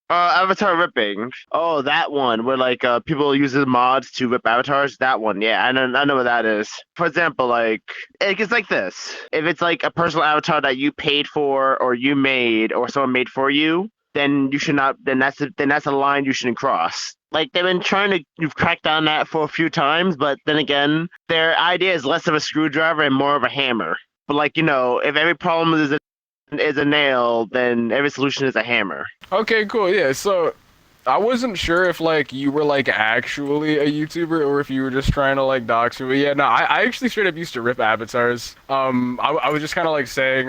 Avatar ripping. Oh, that one where like people use the mods to rip avatars. That one, yeah, I know what that is. For example, like it's like this. If it's like a personal avatar that you paid for or you made or someone made for you, then you should not. Then that's a line you shouldn't cross. Like they've been trying to you've cracked down that for a few times, but then again, their idea is less of a screwdriver and more of a hammer. But like if every problem is a nail, then every solution is a hammer. Okay, cool. Yeah, so I wasn't sure if like you were like actually a YouTuber or if you were just trying to like dox me. But yeah, no, I actually straight up used to rip avatars. I was just kind of like saying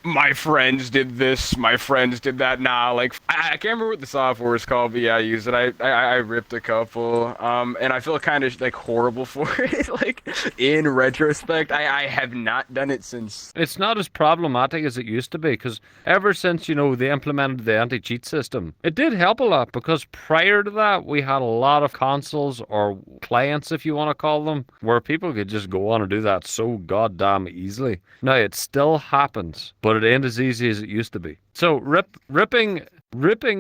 my friends did this, my friends did that. Nah, like I can't remember what the software is called, but yeah, I used it. I ripped a couple. And I feel kind of like horrible for it. Like in retrospect, I have not done it since. It's not as problematic as it used to be because ever since, they implemented the anti-cheat system, it did help a lot because prior to that, we had a lot of consoles or clients, if you want to call them, where people could just go on and do that so goddamn easily. Now, it still happens, but it ain't as easy as it used to be. So ripping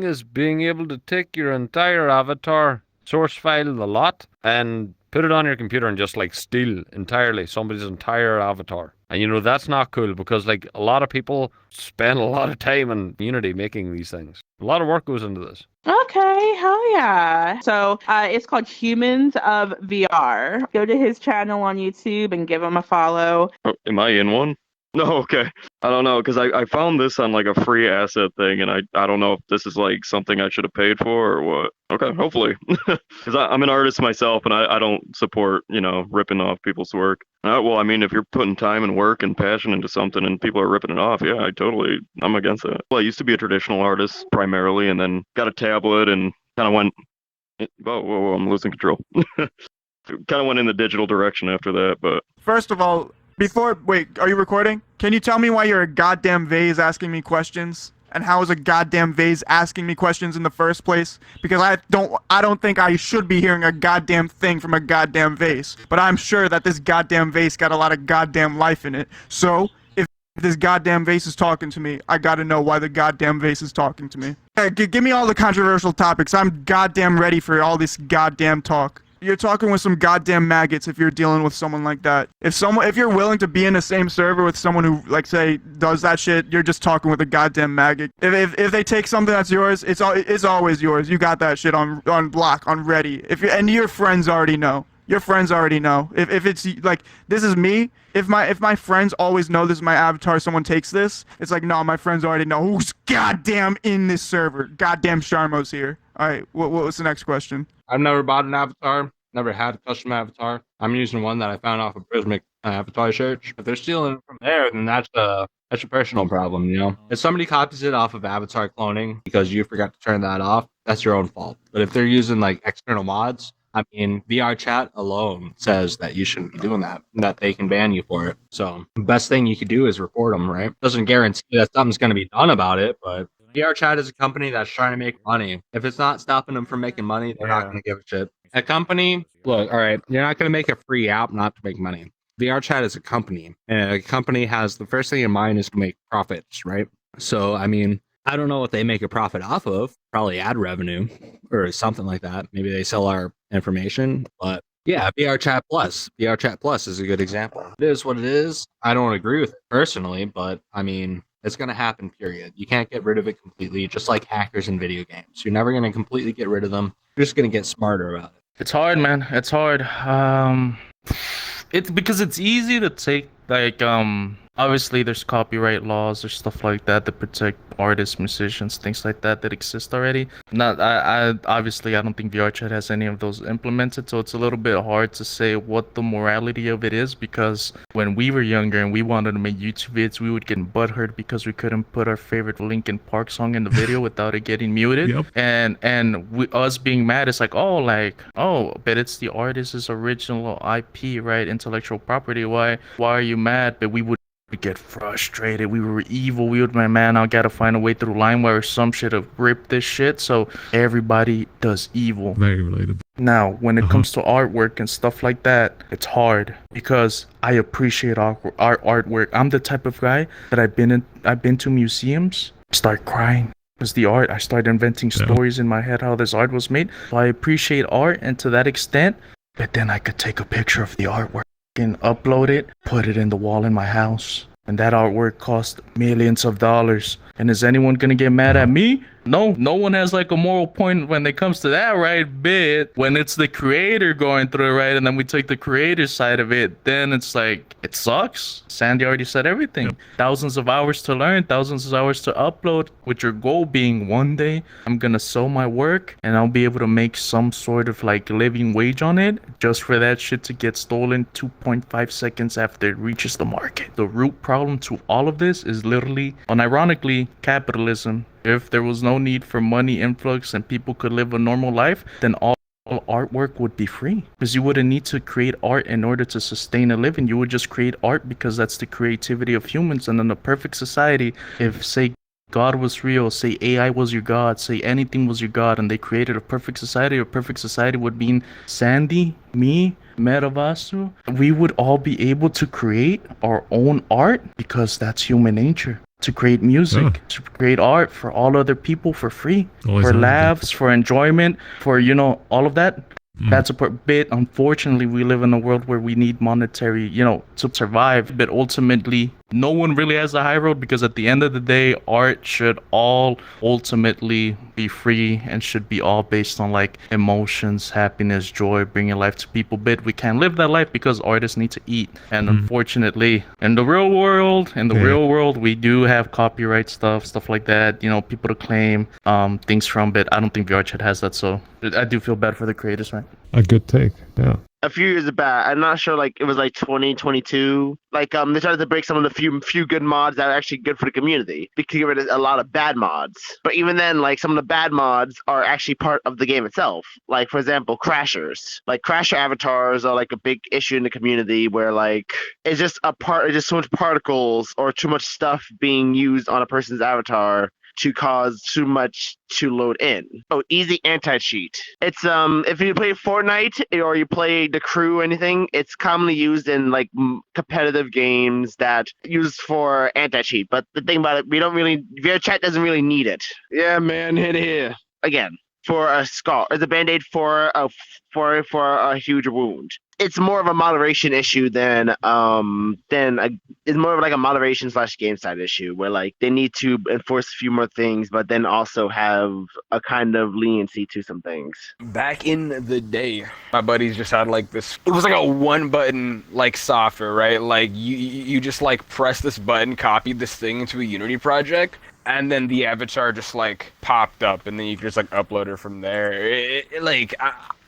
is being able to take your entire avatar source file, the lot, and put it on your computer and just like steal entirely somebody's entire avatar. And that's not cool because like a lot of people spend a lot of time in Unity making these things. A lot of work goes into this. Okay, hell yeah. So it's called Humans of VR. Go to his channel on YouTube and give him a follow. Oh, am I in one? No, okay. I don't know, because I found this on like a free asset thing, and I don't know if this is like something I should have paid for or what. Okay, hopefully. Because I'm an artist myself, and I don't support, ripping off people's work. Well, I mean, if you're putting time and work and passion into something and people are ripping it off, yeah, I'm against that. Well, I used to be a traditional artist primarily, and then got a tablet and kind of went, whoa, I'm losing control. Kind of went in the digital direction after that, but. First of all, wait, are you recording? Can you tell me why you're a goddamn vase asking me questions? And how is a goddamn vase asking me questions in the first place? Because I don't think I should be hearing a goddamn thing from a goddamn vase. But I'm sure that this goddamn vase got a lot of goddamn life in it. So, if this goddamn vase is talking to me, I gotta know why the goddamn vase is talking to me. Hey, give me all the controversial topics. I'm goddamn ready for all this goddamn talk. You're talking with some goddamn maggots if you're dealing with someone like that. If you're willing to be in the same server with someone who, like, say, does that shit, you're just talking with a goddamn maggot. If they take something that's yours, it's always yours. You got that shit on block, on ready. And your friends already know. Your friends already know. If it's like, this is me. If my friends always know this is my avatar, someone takes this, it's like, no, my friends already know who's goddamn in this server. Goddamn Sharmo's here. All right, what was the next question? I've never bought an avatar, never had a custom avatar. I'm using one that I found off of Prismic Avatar Search. If they're stealing it from there, then that's a personal problem, If somebody copies it off of avatar cloning because you forgot to turn that off, that's your own fault. But if they're using like external mods, I mean, VRCHAT alone says that you shouldn't be doing that they can ban you for it. So the best thing you could do is report them, right? Doesn't guarantee that something's going to be done about it, but VRCHAT is a company that's trying to make money. If it's not stopping them from making money, they're not going to give a shit. A company, look, all right, you're not going to make a free app not to make money. VRCHAT is a company, and a company has the first thing in mind is to make profits, right? So, I mean, I don't know what they make a profit off of. Probably ad revenue or something like that. Maybe they sell our information, but yeah, VRChat Plus. VRChat Plus is a good example. It is what it is. I don't agree with it personally, but I mean, it's going to happen, period. You can't get rid of it completely, just like hackers in video games. You're never going to completely get rid of them. You're just going to get smarter about it. It's hard, man. It's hard. It's because it's easy to take, like, obviously there's copyright laws or stuff like that protect artists, musicians, things like that exist already. I obviously I don't think VRChat has any of those implemented, so it's a little bit hard to say what the morality of it is, because when we were younger and we wanted to make YouTube vids, we would get butthurt because we couldn't put our favorite Linkin Park song in the video without it getting muted. Yep. And us being mad, it's like, but it's the artist's original IP, right? Intellectual property. Why are you mad? But we get frustrated. We were evil. We would, man, I gotta find a way through LimeWire or some shit to rip this shit. So everybody does evil. Very relatable. Now, when it comes to artwork and stuff like that, it's hard because I appreciate our artwork. I'm the type of guy that I've been to museums, start crying. was the art. I started inventing stories in my head how this art was made. So I appreciate art, and to that extent, but then I could take a picture of the artwork and upload it, put it in the wall in my house. And that artwork cost millions of dollars. And is anyone gonna get mad at me? No, no one has like a moral point when it comes to that, right? But when it's the creator going through it, right, and then we take the creator side of it, then it's like, it sucks. Sandy already said everything. Yep. Thousands of hours to learn, thousands of hours to upload, with your goal being one day I'm gonna sell my work and I'll be able to make some sort of like living wage on it, just for that shit to get stolen 2.5 seconds after it reaches the market. The root problem to all of this is literally, unironically, capitalism. If there was no need for money influx and people could live a normal life, then all artwork would be free, because you wouldn't need to create art in order to sustain a living. You would just create art because that's the creativity of humans. And in a perfect society, if say God was real, say AI was your God, say anything was your God, and they created a perfect society would mean Sandy, me, Metavasu, we would all be able to create our own art, because that's human nature. To create music, to create art for all other people for free, for laughs, for enjoyment, for, you know, all of that. That's a bit. Unfortunately, we live in a world where we need monetary, you know, to survive. But ultimately, no one really has the high road, because at the end of the day, art should all ultimately be free and should be all based on like emotions, happiness, joy, bringing life to people. But we can't live that life because artists need to eat. And unfortunately, in the real world, we do have copyright stuff like that, you know, people to claim things from. But I don't think VRCHAT has that. So I do feel bad for the creators, man. A good take, yeah. A few years back, I'm not sure, like it was like 2022. Like they tried to break some of the few good mods that are actually good for the community. They could get rid of a lot of bad mods. But even then, like some of the bad mods are actually part of the game itself. Like for example, crashers. Like crasher avatars are like a big issue in the community, where like it's just so much particles or too much stuff being used on a person's avatar to cause too much to load in. Oh, easy anti-cheat. It's if you play Fortnite or you play The Crew or anything, it's commonly used in like competitive games that used for anti-cheat. But the thing about it, VRCHAT doesn't really need it. Yeah, man, hit here again for a scar. It's a band-aid for a huge wound. It's more of a moderation issue than it's more of like a moderation / game side issue, where like they need to enforce a few more things, but then also have a kind of leniency to some things. Back in the day, my buddies just had like this, it was like a one button like software, right? Like you just like press this button, copied this thing into a Unity project, and then the avatar just like popped up, and then you could just like upload it from there.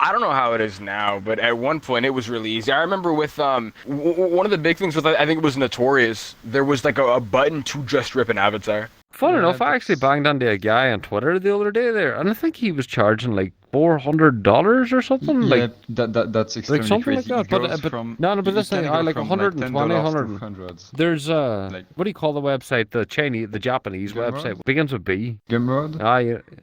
I don't know how it is now, but at one point it was really easy. I remember with one of the big things with, I think it was Notorious, there was like a button to just rip an avatar. Fun enough, I actually banged into a guy on Twitter the other day there, and I think he was charging like $400 or something. Yeah, like that's extremely like something crazy. like that. But this thing, like 120, 100. There's what do you call the website? The Japanese website begins with B. Gimroad?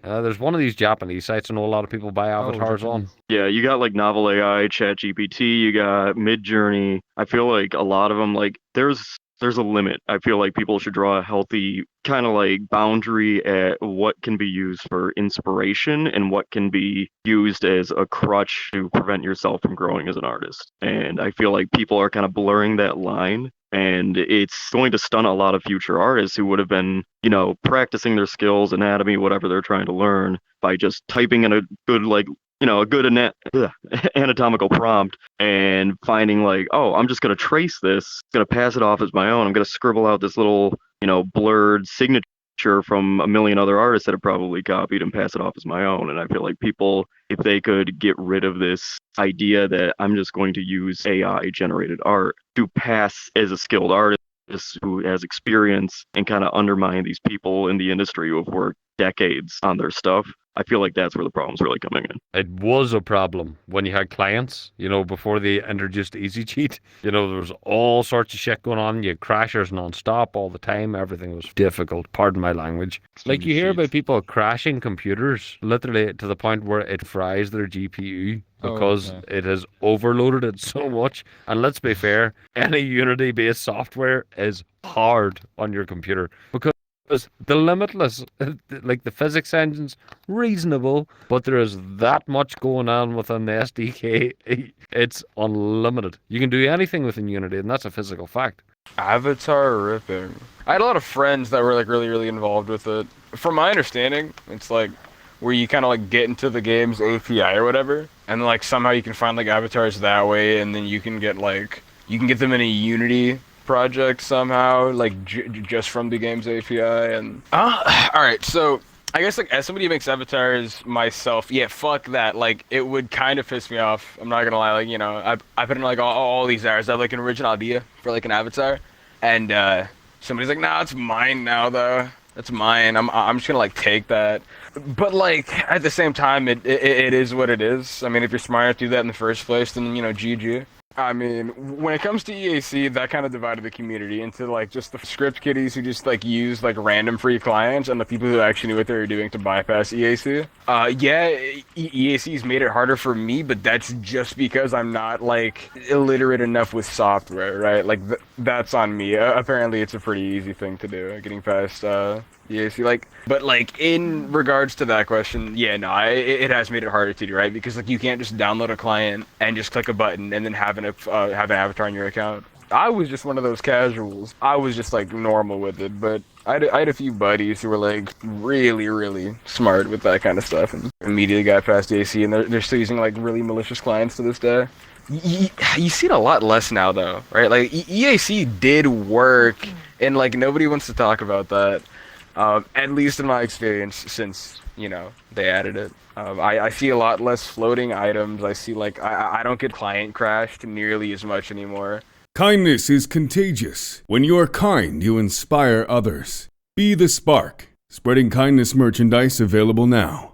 There's one of these Japanese sites I know a lot of people buy avatars on. Yeah, you got like Novel AI, ChatGPT, you got Midjourney. I feel like a lot of them, like there's a limit. I feel like people should draw a healthy kind of like boundary at what can be used for inspiration and what can be used as a crutch to prevent yourself from growing as an artist. And I feel like people are kind of blurring that line, and it's going to stun a lot of future artists who would have been, you know, practicing their skills, anatomy, whatever they're trying to learn, by just typing in a good anatomical prompt and finding like, oh, I'm just going to trace this, going to pass it off as my own. I'm going to scribble out this little, you know, blurred signature from a million other artists that have probably copied and pass it off as my own. And I feel like people, if they could get rid of this idea that I'm just going to use AI generated art to pass as a skilled artist who has experience, and kind of undermine these people in the industry who have worked decades on their stuff, I feel like that's where the problem's really coming in. It was a problem when you had clients, you know, before they introduced Easy Cheat. You know, there was all sorts of shit going on. You had crashers non-stop all the time. Everything was difficult. Pardon my language. Like you hear about people crashing computers, literally to the point where it fries their GPU because it has overloaded it so much. And let's be fair, any Unity-based software is hard on your computer because Because the limitless, like the physics engine's reasonable, but there is that much going on within the SDK. It's unlimited. You can do anything within Unity, and that's a physical fact. Avatar ripping. I had a lot of friends that were like really, really involved with it. From my understanding, it's like where you kind of like get into the game's API or whatever, and like somehow you can find like avatars that way, and then you can get them in a Unity project somehow, like just from the game's API. And all right, so I guess like as somebody who makes avatars myself, yeah, fuck that. Like it would kind of piss me off. I'm not gonna lie. Like, you know, I put in like all these hours. I have like an original idea for like an avatar, and somebody's like, nah, it's mine now though. That's mine. I'm just gonna like take that. But like at the same time, it is what it is. I mean, if you're smart enough to do that in the first place, then you know, GG. I mean, when it comes to EAC, that kind of divided the community into like just the script kiddies who just like use like random free clients, and the people who actually knew what they were doing to bypass EAC. EAC's made it harder for me, but that's just because I'm not like illiterate enough with software, right? Like that's on me. Apparently, it's a pretty easy thing to do, getting past EAC. But in regards to that question, yeah, no, it has made it harder to do, right? Because like you can't just download a client and just click a button and then have an avatar on your account. I was just one of those casuals. I was just like normal with it, but I had a few buddies who were like really, really smart with that kind of stuff, and immediately got past EAC, and they're still using like really malicious clients to this day. You see it a lot less now, though, right? Like EAC did work, and like nobody wants to talk about that. At least in my experience, since, you know, they added it. I see a lot less floating items. I see, like, I don't get client crashed nearly as much anymore. Kindness is contagious. When you are kind, you inspire others. Be the spark. Spreading kindness merchandise available now.